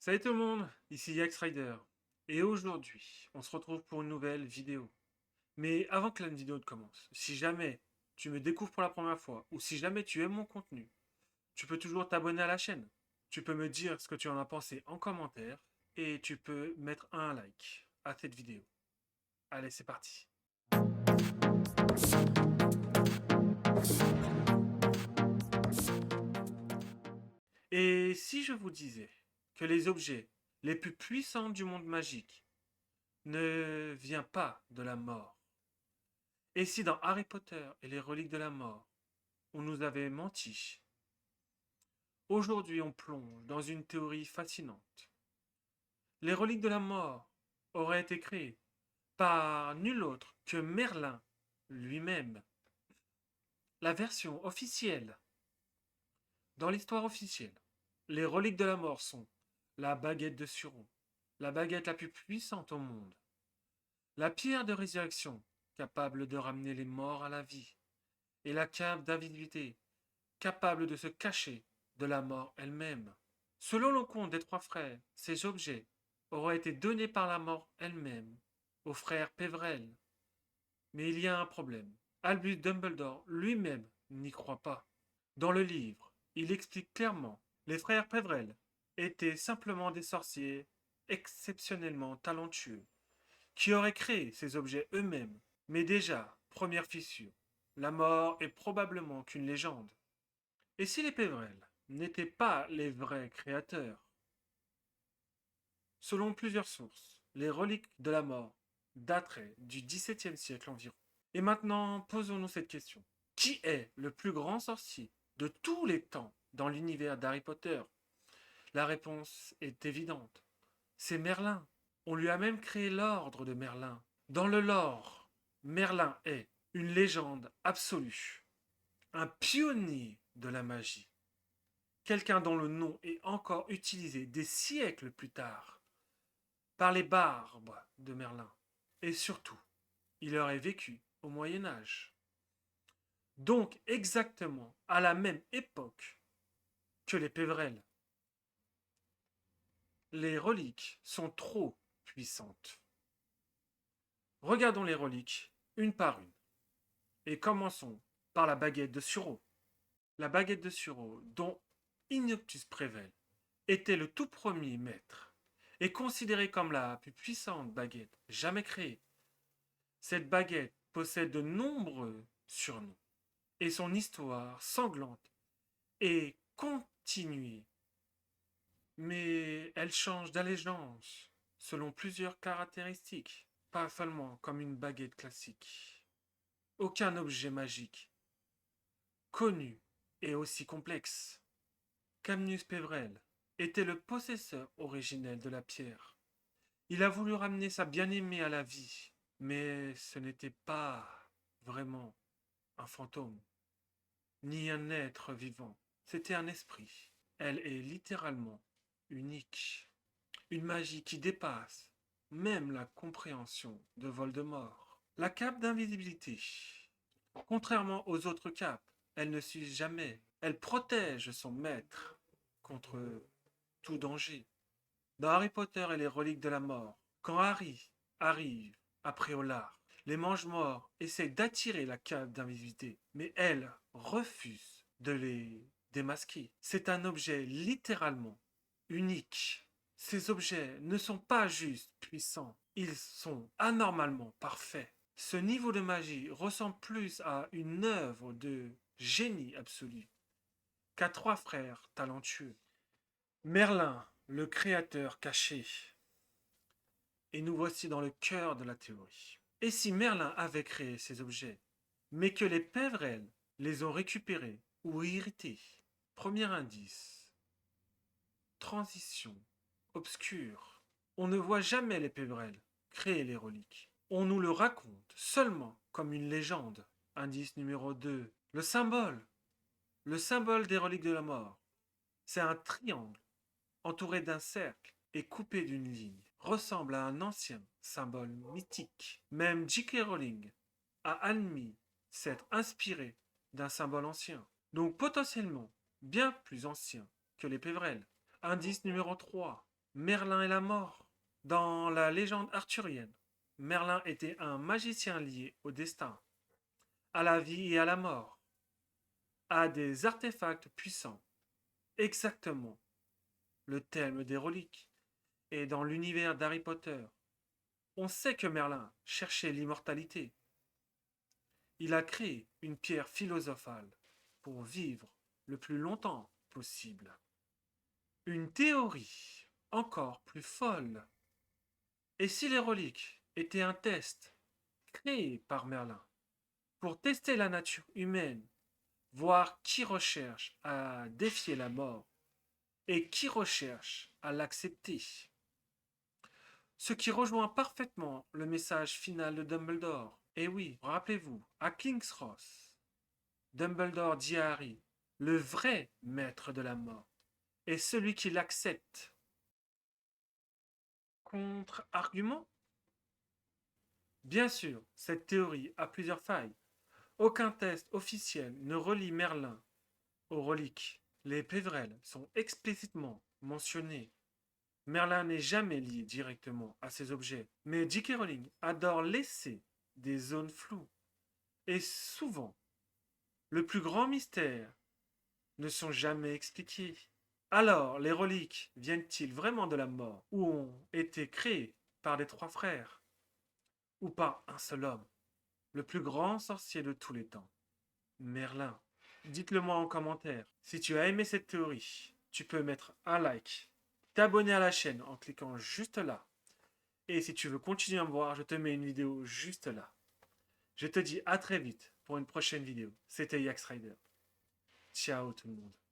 Salut tout le monde, ici Yax Rider. Et aujourd'hui, on se retrouve pour une nouvelle vidéo. Mais avant que la vidéo ne commence, si jamais tu me découvres pour la première fois, ou si jamais tu aimes mon contenu, tu peux toujours t'abonner à la chaîne. Tu peux me dire ce que tu en as pensé en commentaire, et tu peux mettre un like à cette vidéo. Allez, c'est parti. Et si je vous disais que les objets les plus puissants du monde magique ne viennent pas de la mort, et si dans Harry Potter et les reliques de la mort, on nous avait menti. Aujourd'hui, on plonge dans une théorie fascinante. Les reliques de la mort auraient été créées par nul autre que Merlin lui-même. La version officielle, dans l'histoire officielle, les reliques de la mort sont la baguette de Suron, la baguette la plus puissante au monde, la pierre de résurrection, capable de ramener les morts à la vie, et la cape d'invisibilité, capable de se cacher de la mort elle-même. Selon le conte des trois frères, ces objets auraient été donnés par la mort elle-même aux frères Pévrel. Mais il y a un problème. Albus Dumbledore lui-même n'y croit pas. Dans le livre, il explique clairement les frères Pévrel étaient simplement des sorciers exceptionnellement talentueux qui auraient créé ces objets eux-mêmes. Mais déjà, première fissure, la mort est probablement qu'une légende. Et si les Pévrel n'étaient pas les vrais créateurs? Selon plusieurs sources, les reliques de la mort dateraient du XVIIe siècle environ. Et maintenant, posons-nous cette question. Qui est le plus grand sorcier de tous les temps dans l'univers d'Harry Potter? La réponse est évidente. C'est Merlin. On lui a même créé l'ordre de Merlin. Dans le lore, Merlin est une légende absolue, un pionnier de la magie, quelqu'un dont le nom est encore utilisé des siècles plus tard par les barbes de Merlin. Et surtout, il aurait vécu au Moyen Âge. Donc exactement à la même époque que les Pévrel. Les reliques sont trop puissantes. Regardons les reliques une par une. Et commençons par la baguette de Sureau. La baguette de Sureau, dont Ignoctus Prével était le tout premier maître, est considérée comme la plus puissante baguette jamais créée. Cette baguette possède de nombreux surnoms et son histoire sanglante est continuée. Mais elle change d'allégeance selon plusieurs caractéristiques, pas seulement comme une baguette classique. Aucun objet magique connu est aussi complexe. Camnus Pévrel était le possesseur originel de la pierre. Il a voulu ramener sa bien-aimée à la vie, mais ce n'était pas vraiment un fantôme, ni un être vivant. C'était un esprit. Elle est littéralement unique. Une magie qui dépasse même la compréhension de Voldemort. La cape d'invisibilité. Contrairement aux autres capes, elle ne s'use jamais. Elle protège son maître contre tout danger. Dans Harry Potter et les reliques de la mort, quand Harry arrive à Préolard, les mange-morts essaient d'attirer la cape d'invisibilité, mais elle refuse de les démasquer. C'est un objet littéralement unique. Ces objets ne sont pas juste puissants, ils sont anormalement parfaits. Ce niveau de magie ressemble plus à une œuvre de génie absolu qu'à trois frères talentueux. Merlin, le créateur caché. Et nous voici dans le cœur de la théorie. Et si Merlin avait créé ces objets, mais que les Pévrel les ont récupérés ou irrités? Premier indice. Transition obscure. On ne voit jamais les Pévrel créer les reliques. On nous le raconte seulement comme une légende. Indice numéro 2. Le symbole. Le symbole des reliques de la mort. C'est un triangle entouré d'un cercle et coupé d'une ligne. Ressemble à un ancien symbole mythique. Même J.K. Rowling a admis s'être inspiré d'un symbole ancien. Donc potentiellement bien plus ancien que les Pévrel. Indice numéro 3. Merlin et la mort. Dans la légende arthurienne, Merlin était un magicien lié au destin, à la vie et à la mort, à des artefacts puissants. Exactement le thème des reliques. Et dans l'univers d'Harry Potter, on sait que Merlin cherchait l'immortalité. Il a créé une pierre philosophale pour vivre le plus longtemps possible. Une théorie encore plus folle. Et si les reliques étaient un test créé par Merlin pour tester la nature humaine, voir qui recherche à défier la mort et qui recherche à l'accepter. Ce qui rejoint parfaitement le message final de Dumbledore. Et oui, rappelez-vous, à King's Cross, Dumbledore dit à Harry, le vrai maître de la mort est celui qui l'accepte. Contre-argument? Bien sûr, cette théorie a plusieurs failles. Aucun test officiel ne relie Merlin aux reliques. Les Pévrels sont explicitement mentionnés. Merlin n'est jamais lié directement à ces objets, mais J.K. Rowling adore laisser des zones floues. Et souvent, le plus grand mystère ne sont jamais expliqués. Alors, les reliques viennent-ils vraiment de la mort ou ont été créées par les trois frères ou par un seul homme, le plus grand sorcier de tous les temps, Merlin? Dites-le moi en commentaire. Si tu as aimé cette théorie, tu peux mettre un like, t'abonner à la chaîne en cliquant juste là. Et si tu veux continuer à me voir, je te mets une vidéo juste là. Je te dis à très vite pour une prochaine vidéo. C'était Yax Rider. Ciao tout le monde.